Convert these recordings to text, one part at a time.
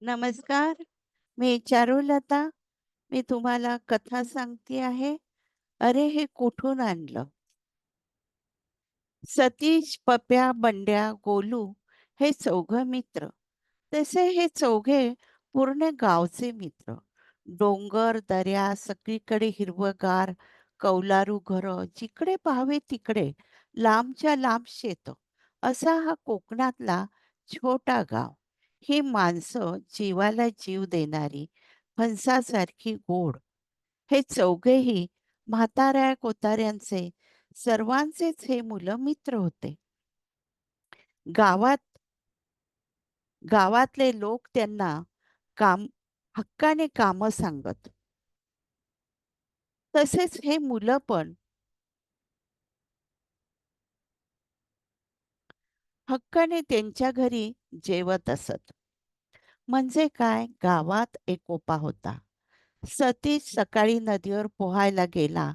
नमस्कार. मी चारुलता. मी तुम्हाला कथा सांगते आहे. अरे, हे कुठून आणलं? सतीश, पप्या, बंड्या, गोलू हे चौघं मित्र. तसे हे चौघे पूर्ण गावचे मित्र. डोंगर, दऱ्या, सगळीकडे हिरवंगार, कौलारू घरं, जिकडे पाहावे तिकडे लांबच्या लांब शेतं. असा हा कोकणातला छोटा गाव. ही माणसं जीवाला जीव देणारी, फणसासारखी गोड. हे चौघेही म्हाताऱ्या कोताऱ्यांचे, सर्वांचेच हे मुलं मित्र होते. गावात गावातले लोक त्यांना काम हक्काने कामं सांगत. तसेच हे मुलं पण हक्काने त्यांच्या घरी जेवत असत. म्हणजे काय, गावात एकोपा होता. सतीश सकाळी नदीवर पोहायला गेला.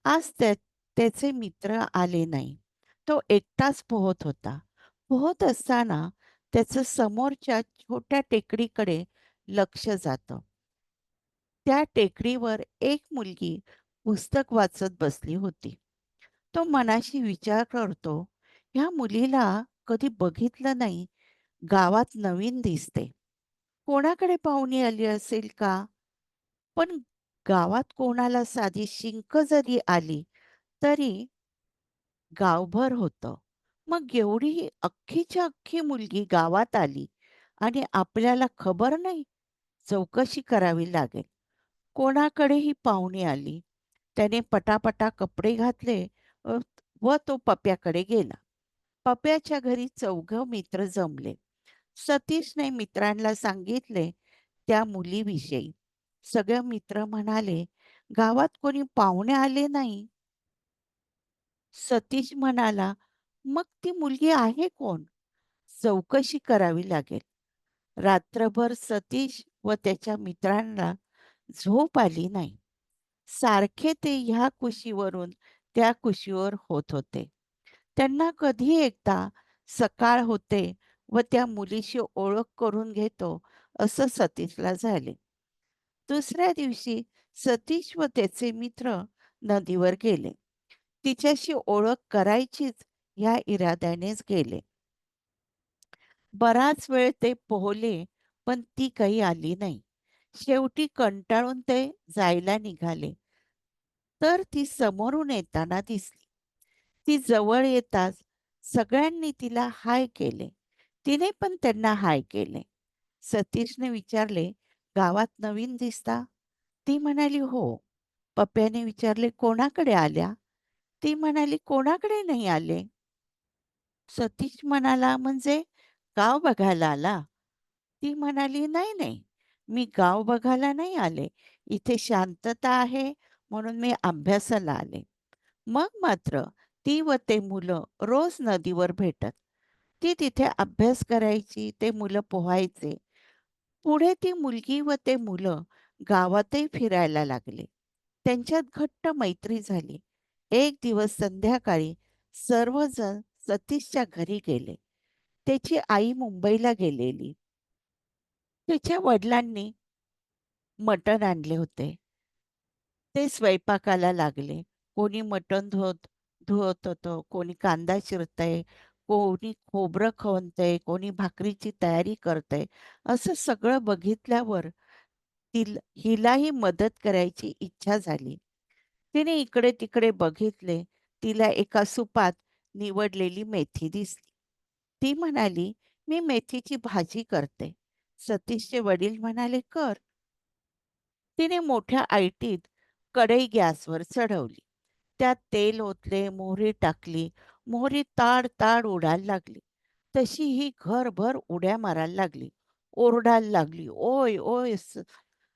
आज त्याचे मित्र आले नाही. तो एकटाच पोहत होता. पोहत असताना त्याचं समोरच्या छोट्या टेकडीकडे लक्ष जातं. त्या टेकडीवर एक मुलगी पुस्तक वाचत बसली होती. तो मनाशी विचार करतो, ह्या मुलीला कधी बघितलं नाही. गावात नवीन दिसते. कोणाकडे पाहुणी आली असेल का? पण गावात कोणाला साधी शिंक जरी आली तरी गावभर होतं. मग एवढी ही अख्खीच्या अख्खी मुलगी गावात आली आणि आपल्याला खबर नाही? चौकशी करावी लागेल. कोणाकडेही पाहुणी आली. त्याने पटापटा कपडे घातले अ, व तो पप्याकडे गेला. पप्याच्या घरी चौघं मित्र जमले. सतीशने मित्रांना सांगितले त्या मुलीविषयी. सगळे मित्र म्हणाले, गावात कोणी पाहुणे आले नाही. सतीश म्हणाला, मग ती मुलगी आहे कोण? चौकशी करावी लागेल. रात्रभर सतीश व त्याच्या मित्रांना झोप आली नाही. सारखे ते ह्या कुशीवरून त्या कुशीवर होत होते. त्यांना कधी एकदा सकाळ होते व त्या मुलीशी ओळख करून घेतो असं सतीशला झाले. दुसऱ्या दिवशी सतीश व त्याचे मित्र नदीवर गेले. तिच्याशी ओळख करायचीच ह्या इराद्यानेच गेले. बराच वेळ ते पोहले, पण ती काही आली नाही. शेवटी कंटाळून ते जायला निघाले. तर ती समोरून येताना दिसली. ती जवळ येताच सगळ्यांनी तिला हाय केले. तिने पण त्यांना हाय केले. सतीशने विचारले, गावात नवीन दिसता? ती म्हणाली, हो. पप्याने विचारले, कोणाकडे आल्या? ती म्हणाली, कोणाकडे नाही आले. सतीश म्हणाला, म्हणजे गाव बघायला आला? ती म्हणाली, नाही नाही, मी गाव बघायला नाही आले. इथे शांतता आहे म्हणून मी अभ्यासाला आले. मग मात्र ती व ते मुलं रोज नदीवर भेटत. ती तिथे अभ्यास करायची, ते मुलं पोहायचे. पुढे ती मुलगी व ते मुलं गावातही फिरायला लागले. त्यांच्यात घट्ट मैत्री झाली. एक दिवस संध्याकाळी सर्वजण सतीशच्या घरी गेले. त्याची आई मुंबईला गेलेली. त्याच्या वडिलांनी मटण आणले होते. ते स्वयंपाकाला लागले. कोणी मटण धुवत होतं, कोणी कांदा चिरतंय, कोणी खोबरं खवणतंय, कोणी भाकरीची तयारी करतंय. असं सगळं बघितल्यावर हिलाही मदत करायची इच्छा झाली. तिने इकडे-तिकडे बघितले. तिला एका सुपात निवडलेली मेथी दिसली. ती म्हणाली, "मी मेथीची भाजी करते." सतीशचे वडील म्हणाले, "कर." तिने मोठ्या ऐटीत कढई गॅसवर चढवली. त्यात तेल ओतले, मोहरी टाकली. मोहरी ताड-ताड उडायला लागली. तशी ही घरभर उड्या मारायला लागली. ओरडायला लागली, "ओय, ओय!"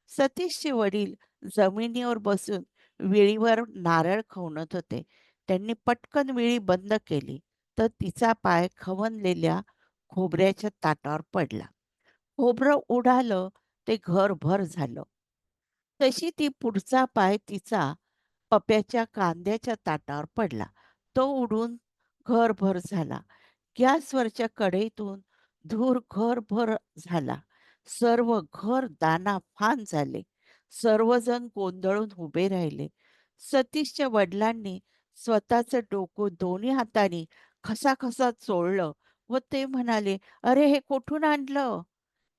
सतीशचे वडील जमिनीवर बसून विळीवर नारळ खवणत होते. त्यांनी पटकन विळी बंद केली, तर तिचा पाय खवणलेल्या खोबऱ्याच्या ताटावर पडला. खोबरं उडालं, ते घरभर झालं. तशी ती पुढचा पाय तिचा पप्याच्या कांद्याच्या ताटावर पडला. तो उडून घरभर झाला. गॅसवरच्या कढईतून धूर घरभर झाला. सर्व घर दानाफान झाले. सर्वजण गोंधळून उभे राहिले. सतीशच्या वडिलांनी स्वतःचं डोकं दोन्ही हातांनी खसाखसा चोळलं व ते म्हणाले, "अरे, हे कुठून आणलं?"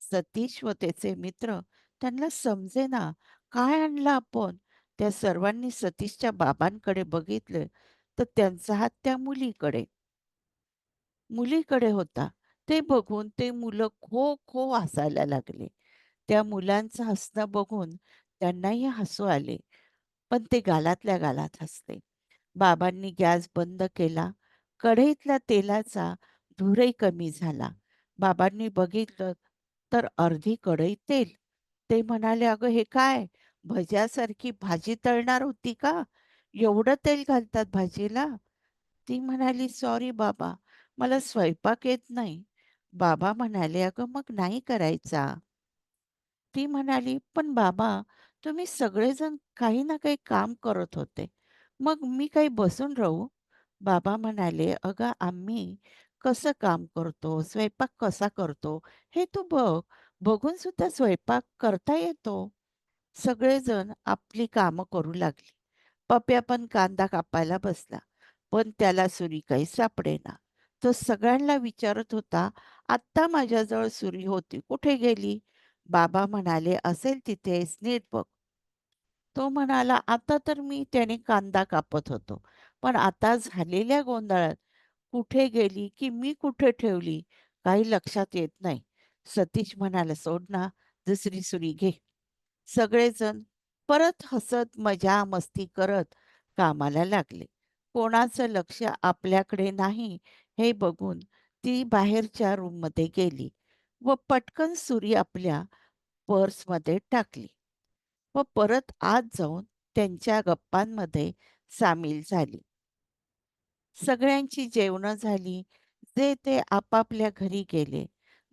सतीश व त्याचे मित्र त्यांना समजेना, काय आणलं आपण? त्या सर्वांनी सतीशच्या बाबांकडे बघितले, तर त्यांचा हात त्या मुलीकडे होता. ते बघून ते मुलं खो खो हसायला लागले. त्या मुलांचं हसणं बघून त्यांनाही हसू आले, पण ते गालातल्या गालात हसले. बाबांनी गॅस बंद केला. कढईतल्या तेलाचा धूरही कमी झाला. बाबांनी बघितलं तर अर्धी कढई तेल. ते म्हणाले, "अगं, हे काय? भज्यासारखी भाजी तळणार होती का? एवढं तेल घालतात भाजीला?" ती म्हणाली, "सॉरी बाबा, मला स्वयंपाक येत नाही." बाबा म्हणाले, "अगं, मग नाही करायचा." ती म्हणाली, "पण बाबा, तुम्ही सगळेजण काही ना काही काम करत होते. मग मी काही बसून राहू?" बाबा म्हणाले, "अगं, आम्ही कसं काम करतो, स्वयंपाक कसा करतो, हे तू बघ. बघून सुद्धा स्वयंपाक करता येतो." सगळेजण आपली कामं करू लागली. पप्या पण कांदा कापायला बसला, पण त्याला सुरी काही सापडेना. तो सगळ्यांना विचारत होता, "आत्ता माझ्याजवळ सुरी होती, कुठे गेली?" बाबा म्हणाले, "असेल तिथेच, नीट बघ." तो म्हणाला, "आता तर मी त्याने कांदा कापत होतो, पण आता झालेल्या गोंधळात कुठे गेली की मी कुठे ठेवली, काही लक्षात येत नाही." सतीश म्हणाला, "सोड ना, दुसरी सुरी घे." सगळेजण परत हसत मजा-मस्ती करत कामाला लागले. कोणाचं लक्ष आपल्याकडे नाही हे बघून ती बाहेरच्या रूममध्ये गेली व पटकन सुरी आपल्या पर्समध्ये टाकली व परत आत जाऊन त्यांच्या गप्पांमध्ये सामील झाली. सगळ्यांची जेवणं झाली. जे ते आपापल्या घरी गेले.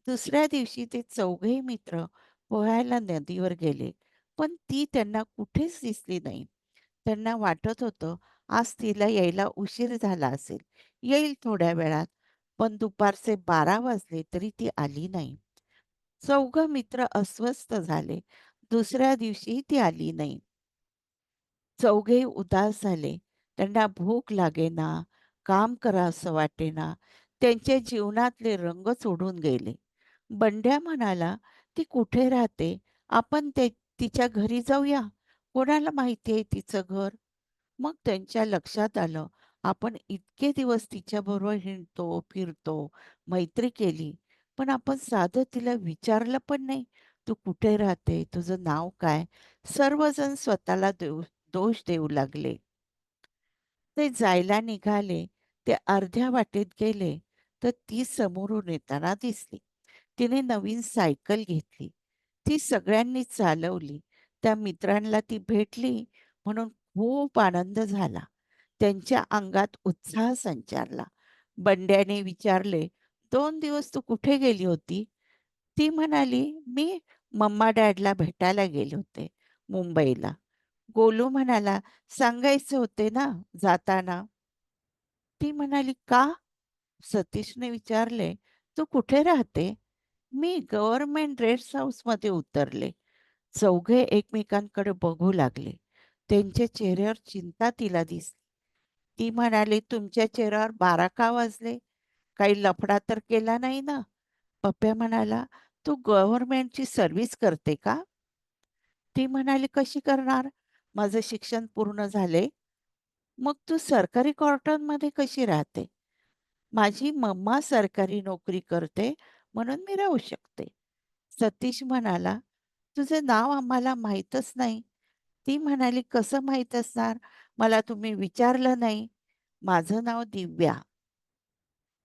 दुसऱ्या दिवशी ते चौघेही मित्र पोहायला नदीवर गेले. पण ती त्यांना कुठेच दिसली नाही. त्यांना वाटत होतं, आज तिला यायला उशीर झाला असेल. येईल थोड्या वेळात. पण दुपारचे 12 वाजले तरी ती आली नाही. चौघं मित्र अस्वस्थ झाले. दुसऱ्या दिवशीही ती आली नाही. चौघेही उदास झाले. त्यांना भूक लागेना, काम करावसं वाटेना. त्यांच्या जीवनातले रंगच उडून गेले. बंड्या म्हणाला, "ती कुठे राहते? आपण तिच्या घरी जाऊया. कोणाला माहिती आहे तिचं घर?" मग त्यांच्या लक्षात आलं, आपण इतके दिवस तिच्याबरोबर हिंडतो, फिरतो, मैत्री केली, पण आपण साधं तिला विचारलं पण नाही, "तू कुठे राहते? तुझं नाव काय?" सर्वजण स्वतःला दोष देऊ लागले. ते जायला निघाले. ते अर्ध्या वाटेत गेले, तर ती समोरून येताना दिसली. तिने नवीन सायकल घेतली. ती सगळ्यांनी चालवली. त्या मित्रांना ती भेटली म्हणून खूप आनंद झाला. त्यांच्या अंगात उत्साह संचारला. बंड्याने विचारले, "2 दिवस तू कुठे गेली होती?" ती म्हणाली, "मी मम्मा-डॅडला भेटायला गेले होते मुंबईला." गोलू म्हणाला, "सांगायचे होते ना जाताना." ती म्हणाली, "का?" सतीशने विचारले, "तू कुठे राहते?" "मी गव्हर्नमेंट रेस्ट हाऊसमध्ये उतरले." चौघे एकमेकांकडे बघू लागले. त्यांच्या चेहऱ्यावर चिंता तिला दिसली. ती म्हणाली, "तुमच्या चेहऱ्यावर 12 का वाजले? काही लफडा तर केला नाही ना?" पप्प्या म्हणाला, "तू गव्हर्नमेंटची सर्व्हिस करते का?" ती म्हणाली, "कशी करणार? माझं शिक्षण पूर्ण झाले." "मग तू सरकारी क्वार्टरमध्ये कशी राहते?" "माझी मम्मा सरकारी नोकरी करते, म्हणून मी राहू शकते." सतीश म्हणाला, "तुझं नाव आम्हाला माहीतच नाही." ती म्हणाली, "कसं माहीत असणार? मला तुम्ही विचारलं नाही." "माझं नाव दिव्या."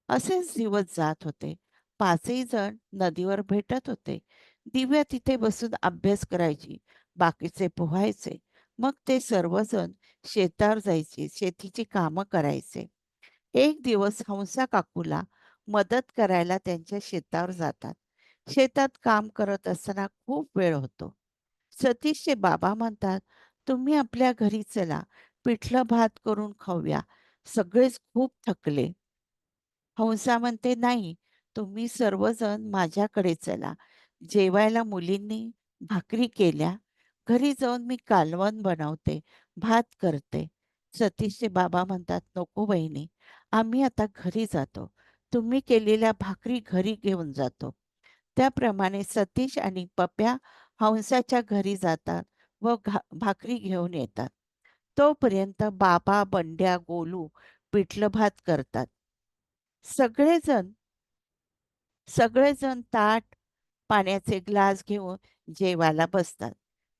असेच दिवस जात होते. पाचही जण नदीवर भेटत होते. दिव्या तिथे बसून अभ्यास करायची. बाकीचे पोहायचे. मग ते सर्वजण शेतावर जायचे. शेतीची कामं करायचे. एक दिवस हंसा काकूला मदत करायला त्यांच्या शेतावर जातात. शेतात काम करत असताना खूप वेळ होतो. सतीशचे बाबा म्हणतात, "तुम्ही आपल्या घरी चला. पिठलं भात करून खाऊया." सगळेच खूप थकले. हंसा म्हणते, "नाही, तुम्ही सर्वजण माझ्याकडे चला. जेवायला मुलींनी भाकरी केल्या. घरी जाऊन मी कालवण बनवते, भात करते. सतीशचे बाबा म्हणतात, "नको वहिनी, आम्ही आता घरी जातो. तुम्ही केलेल्या भाकरी घरी घेऊन जातो." त्याप्रमाणे सतीश आणि पप्या हंसाच्या घरी जातात व भाकरी घेऊन येतात. तोपर्यंत बाबा, बंड्या, गोलू पिठलं भात करतात. सगळेजण सगळेजण ताट, पाण्याचे ग्लास घेऊन जेवायला बसतात.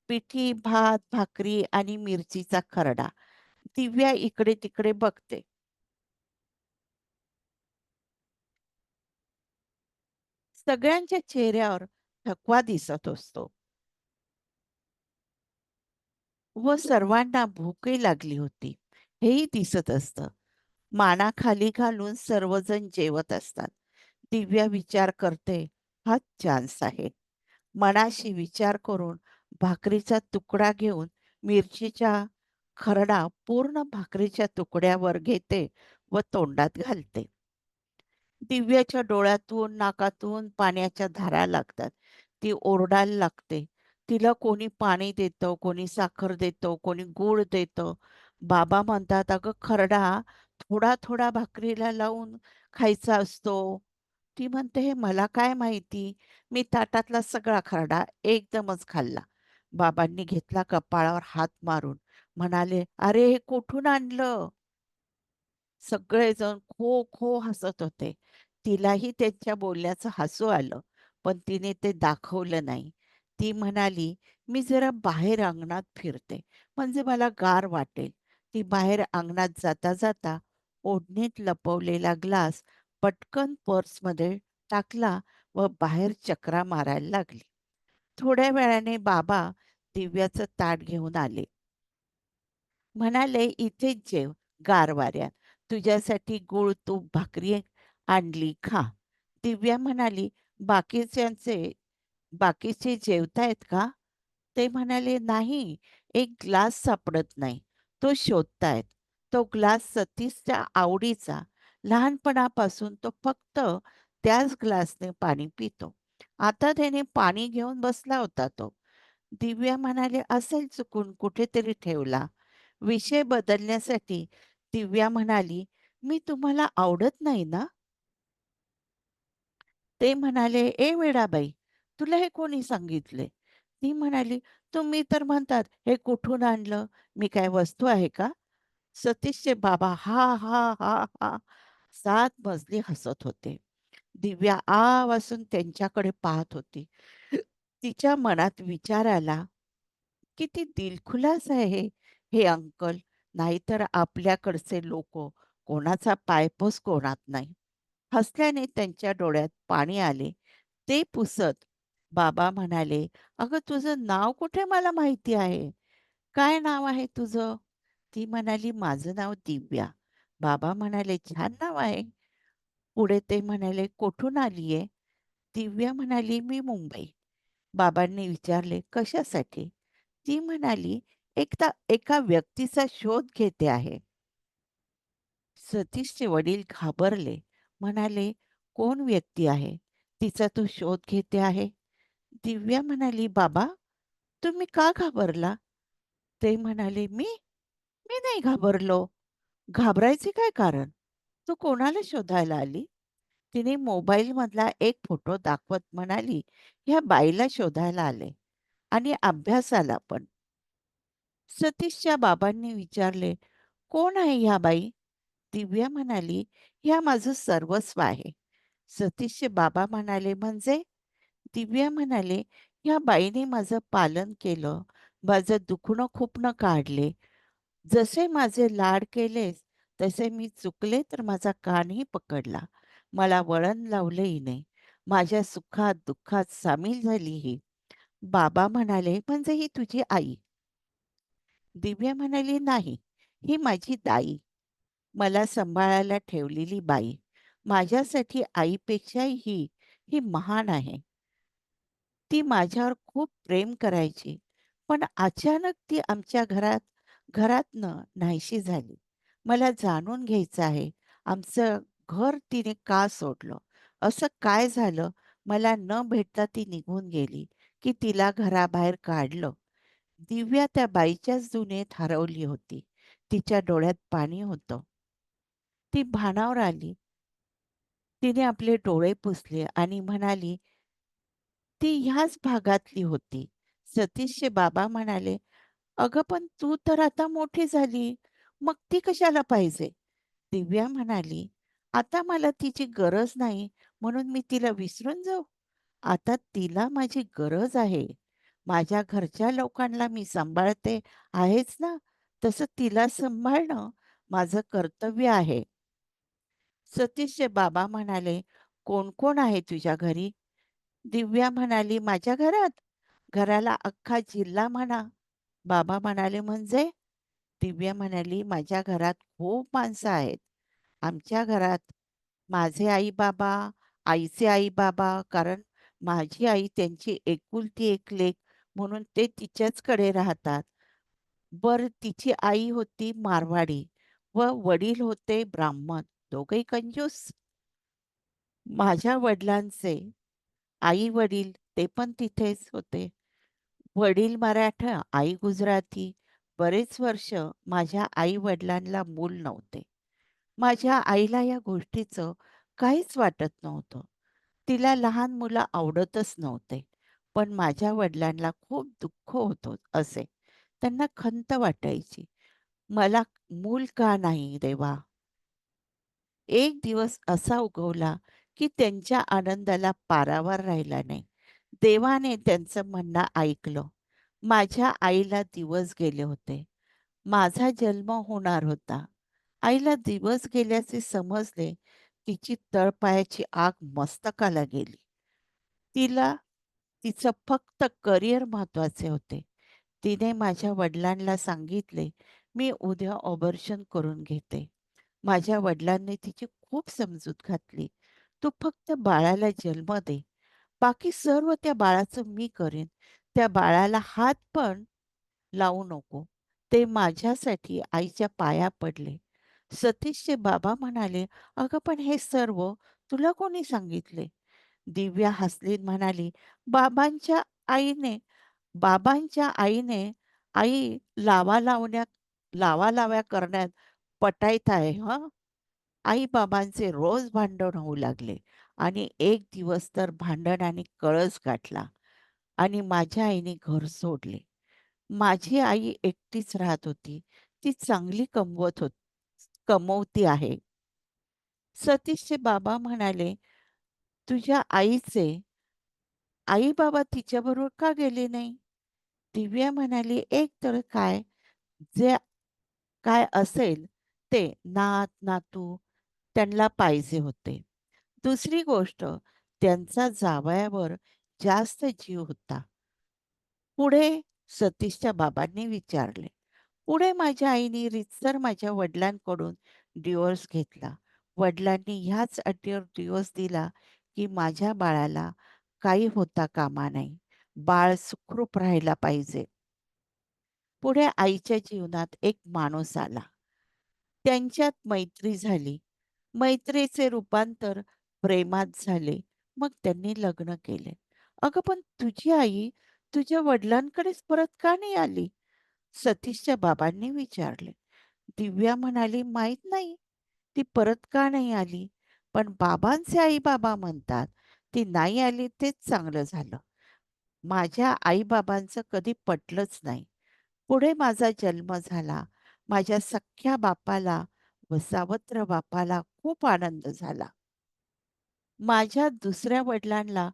पिठी, भात, भाकरी आणि मिरचीचा खरडा. दिव्या इकडे-तिकडे बघते. सगळ्यांच्या चेहऱ्यावर थकवा दिसत असतो व सर्वांना भूकही लागली होती, हेही दिसत असतं. माना खाली घालून सर्वजण जेवत असतात. दिव्या विचार करते, हाच चान्स आहे. मनाशी विचार करून भाकरीचा तुकडा घेऊन मिरचीचा खरडा पूर्ण भाकरीच्या तुकड्यावर घेते व तोंडात घालते. दिव्याच्या डोळ्यातून, नाकातून पाण्याच्या धारा लागतात. ती ओरडायला लागते. तिला कोणी पाणी देतं, कोणी साखर देतं, कोणी गूळ देतं. बाबा म्हणतात, "अगं खरडा थोडा-थोडा भाकरीला लावून खायचा असतो." ती म्हणते, "हे मला काय माहिती? मी ताटातला सगळा खरडा एकदमच खाल्ला." बाबांनी घेतला कपाळावर हात मारून. म्हणाले, "अरे, हे कुठून आणलं?" सगळेजण खो खो हसत होते. तिलाही त्यांच्या बोलण्याचं हसू आलं, पण तिने ते दाखवलं नाही. ती म्हणाली, "मी जरा बाहेर अंगणात फिरते, म्हणजे मला गार वाटेल." ती बाहेर अंगणात जाता जाता ओढणीत लपवलेला ग्लास पटकन पर्समध्ये टाकला व बाहेर चकरा मारायला लागली. थोड्या वेळाने बाबा दिव्याचं ताट घेऊन आले. म्हणाले, "इथेच जेव गार वाऱ्यात. तुझ्यासाठी गूळ तूप भाकरी आणली खा." दिव्या म्हणाली, "बाकीच्यांचे बाकीचे जेवतायत का?" ते म्हणाले, "नाही, एक ग्लास सापडत नाही. तो शोधतायत." तो ग्लास सतीशच्या आवडीचा. लहानपणापासून तो फक्त त्याच ग्लासने पाणी पितो. आता त्याने पाणी घेऊन बसला होता तो. दिव्या म्हणाले, "असेल चुकून कुठेतरी ठेवला." विषय बदलण्यासाठी दिव्या म्हणाली, "मी तुम्हाला आवडत नाही ना?" ते म्हणाले, "ए वेडाबाई, तुला हे कोणी सांगितले?" ती म्हणाली, "तुम्ही तर म्हणतात, हे कुठून आणलं? मी काय वस्तू आहे का?" सतीशचे बाबा हा, हा, हा, हा 7 मजली हसत होते. दिव्या आ वासून त्यांच्याकडे पाहत होती. तिच्या मनात विचार आला, किती दिलखुलास आहे हे अंकल. नाहीतर आपल्याकडचे लोक कोणाचा पायपोस कोणात नाही. हसल्याने त्यांच्या डोळ्यात पाणी आले. ते पुसत बाबा म्हणाले, "अगं तुझं नाव कुठे मला माहिती आहे. काय नाव आहे तुझं?" ती म्हणाली, "माझं नाव दिव्या." बाबा म्हणाले, "छान नाव आहे." पुढे ते म्हणाले, "कुठून आलीये?" दिव्या म्हणाली, "मी मुंबई." बाबांनी विचारले, "कशासाठी?" ती म्हणाली, " एका व्यक्तीचा शोध घेते आहे." सतीशचे वडील घाबरले. म्हणाले, "कोण व्यक्ती आहे? तिचा तू शोध घेते आहे?" दिव्या म्हणाली, "बाबा, तुम्ही का घाबरला?" ते म्हणाले, "मी? मी नाही घाबरलो. घाबरायचे काय कारण? तू कोणाला शोधायला आली?" तिने मोबाईलमधला एक फोटो दाखवत म्हणाली, "ह्या बाईला शोधायला आले आणि अभ्यासाला पण." सतीशच्या बाबांनी विचारले, "कोण आहे ह्या बाई?" दिव्या म्हणाली, "ह्या माझं सर्वस्व आहे." सतीशचे बाबा म्हणाले, "म्हणजे?" दिव्या म्हणाले, "ह्या बाईने माझं पालन केलं, माझं दुखणं खुपणं काढले. जसे माझे लाड केलेस, तसे मी चुकले तर माझा कानही पकडला. मला वळण लावलंही नाही. माझ्या सुखात दुःखात सामील झाली ही." बाबा म्हणाले, "म्हणजे ही तुझी आई?" दिव्या म्हणाली, "नाही, ही माझी दाई. मला सांभाळायला ठेवलेली बाई. माझ्यासाठी आईपेक्षाही ही महान आहे. ती माझ्यावर खूप प्रेम करायची. पण अचानक ती आमच्या घरातनं नाहीशी झाली. मला जाणून घ्यायचं आहे, आमचं घर तिने का सोडलं? असं काय झालं? मला न भेटता ती निघून गेली, की तिला घराबाहेर काढलं. दिव्या त्या बाईच्याच दुनियेत हरवली होती. तिच्या डोळ्यात पाणी होतं. ती भानावर आली. तिने आपले डोळे पुसले आणि म्हणाली, "ती ह्याच भागातली होती." सतीशचे बाबा म्हणाले, "अगं, पण तू तर आता मोठी झाली. मग ती कशाला पाहिजे?" दिव्या म्हणाली, "आता मला तिची गरज नाही, म्हणून मी तिला विसरून जाऊ? आता तिला माझी गरज आहे. माझ्या घरच्या लोकांना मी सांभाळते आहेच ना, तसं तिला सांभाळणं माझं कर्तव्य आहे." सतीशचे बाबा म्हणाले, "कोण कोण आहे तुझ्या घरी?" दिव्या म्हणाली, "माझ्या घरात? घराला अख्खा जिल्हा म्हणा." बाबा म्हणाले, "म्हणजे?" दिव्या म्हणाली, "माझ्या घरात खूप माणसं आहेत. आमच्या घरात माझे आई-बाबा, आईचे आई-बाबा, कारण माझी आई त्यांची एकुलती एक लेक म्हणून ते तिच्याचकडे राहतात. बरं, तिची आई होती मारवाडी व वडील होते ब्राह्मण, दोघंही कंजूस. माझ्या वडिलांचे आई-वडील ते पण तिथेच होते. वडील मराठा, आई गुजराती. बरेच वर्ष माझ्या आई-वडिलांना मूल नव्हते. माझ्या आईला या गोष्टीचं काहीच वाटत नव्हतं. तिला लहान मुलं आवडतच नव्हते. पण माझ्या वडिलांना खूप दुःख होतं असे. त्यांना खंत वाटायची. मला मूल का नाही देवा? एक दिवस असा उगवला, की त्यांच्या आनंदाला पारावार राहिला नाही. देवाने त्यांचं म्हणणं ऐकलं. माझ्या आईला दिवस गेले होते. माझा जन्म होणार होता. आईला दिवस गेल्याचे समजले. तिची तळपायाची आग मस्तकाला गेली. तिला तिचं फक्त करिअर महत्वाचे होते. तिने माझ्या वडिलांना सांगितले, "मी उद्या ऑपरेशन करून घेते." माझ्या वडिलांनी तिची खूप समजूत घातली. "तू फक्त बाळाला जन्म दे. बाकी सर्व त्या बाळाचं मी करेन. त्या बाळाला हात पण लावू नको." ते माझ्यासाठी आईच्या पाया पडले. सतीशचे बाबा म्हणाले, "अगं, पण हे सर्व तुला कोणी सांगितले?" दिव्या हसली म्हणाली, "बाबांच्या आईने बाबांच्या आईने आई लावालाव्या करण्यात पटाईत आहे हं." आई-बाबांचे रोज भांडण होऊ लागले आणि एक दिवस तर भांडणाने कळस गाठला आणि माझ्या आईने घर सोडले. माझी आई एकटीच राहत होती. ती चांगली कमवती आहे. सतीशचे बाबा म्हणाले, "तुझ्या आईचे आई-बाबा तिच्याबरोबर का गेले नाही?" दिव्या म्हणाली, "एक तर काय, जे काय असेल ते नात-नातू त्यांना पाहिजे होते. दुसरी गोष्ट, त्यांचा जावयावर जास्त जीव होता." पुढे सतीशच्या बाबांनी विचारले. पुढे माझ्या आईने रीतसर माझ्या वडिलांकडून डिव्होर्स घेतला. वडिलांनी ह्याच अटीवर डिव्होर्स दिला, की माझ्या बाळाला काही होता कामा नये. बाळ सुखरूप राहायला पाहिजे. पुढे आईच्या जीवनात एक माणूस आला. त्यांच्यात मैत्री झाली. मैत्रीचे रूपांतर प्रेमात झाले. मग त्यांनी लग्न केले. "अगं, पण तुझी आई तुझ्या वडिलांकडेच परत का नाही आली?" सतीशच्या बाबांनी विचारले. दिव्या म्हणाली, "माहीत नाही, ती परत का नाही आली? पण बाबांचे आई-बाबा म्हणतात, ती नाही आली तेच चांगलं झालं." माझ्या आई-बाबांचं कधी पटलंच नाही. पुढे माझा जन्म झाला. माझ्या सख्ख्या बापाला व सावत्र बापाला खूप आनंद झाला. माझ्या दुसऱ्या वडिलांना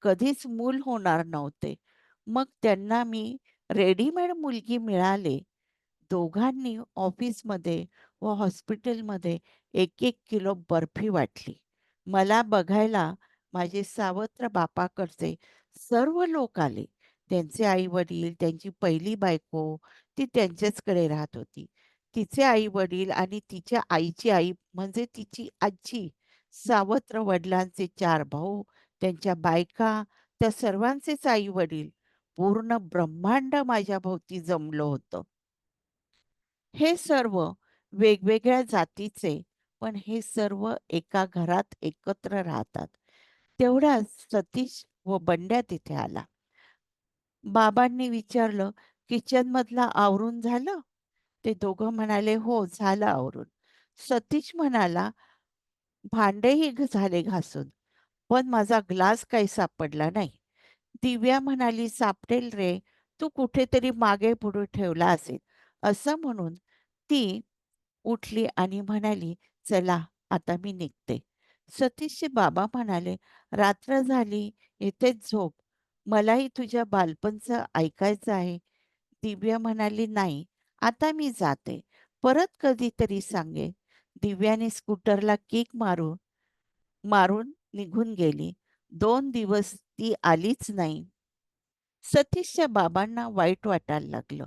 कधीच मूल होणार नव्हते. मग त्यांना मी रेडीमेड मुलगी मिळाले. दोघांनी ऑफिसमध्ये व हॉस्पिटलमध्ये 1-1 किलो बर्फी वाटली. मला बघायला माझे सावत्र बापाकडचे सर्व लोक आले. त्यांचे आई-वडील, त्यांची पहिली बायको, ती त्यांच्याचकडे राहत होती. तिचे आई-वडील आणि तिच्या आईची आई म्हणजे तिची आजी, सावत्र वडिलांचे 4 भाऊ, त्यांच्या बायका, त्या सर्वांचेच आई-वडील. पूर्ण ब्रह्मांड माझ्या भोवती जमलं होतं. हे सर्व वेगवेगळ्या जातीचे, पण हे सर्व एका घरात एकत्र राहतात. तेवढ्यात सतीश व बंड्या तिथे आला. बाबांनी विचारलं, "किचनमधलं आवरून झालं?" ते दोघं म्हणाले, "हो, झालं आवरून." सतीश म्हणाला, "भांडेही झाले घासून, पण माझा ग्लास काही सापडला नाही." दिव्या म्हणाली, "सापडेल रे, तू कुठेतरी मागे-पुढे ठेवला असेल." असं म्हणून ती उठली आणि म्हणाली, "चला, आता मी निघते." सतीशचे बाबा म्हणाले, "रात्र झाली, इथेच झोप. मलाही तुझ्या बालपणचं ऐकायचं आहे." दिव्या म्हणाली, "नाही, आता मी जाते. परत कधीतरी सांगेन." दिव्याने स्कूटरला किक मारून निघून गेली. 2 दिवस ती आलीच नाही. सतीशच्या बाबांना वाईट वाटायला लागलं.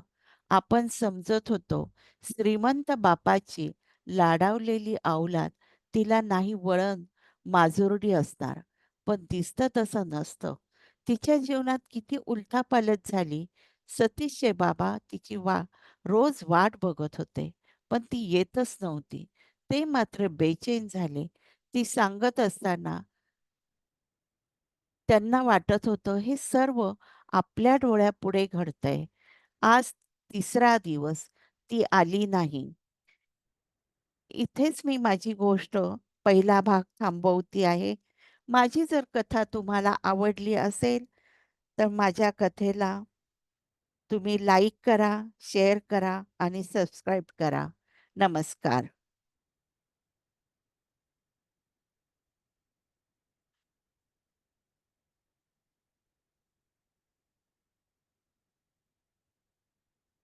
आपण समजत होतो, श्रीमंत बापाची लाडावलेली अवलाद तिला नाही वळण माजुरडी असणार. पण दिसतं तसं नसतं. तिच्या जीवनात किती उलथापालथ झाली. सतीशचे बाबा तिची रोज वाट बघत होते, पण ती येतच नव्हती. ते मात्र बेचैन झाले. ती सांगत असताना त्यांना वाटत होतं, हे सर्व आपल्या डोळ्यापुढे घडतंय. आज तिसरा दिवस ती आली नाही. इथेच मी माझी गोष्ट पहिला भाग थांबवती आहे. माझी जर कथा तुम्हाला आवडली असेल, तर माझ्या कथेला तुम्ही लाईक करा, शेअर करा आणि सबस्क्राईब करा. नमस्कार.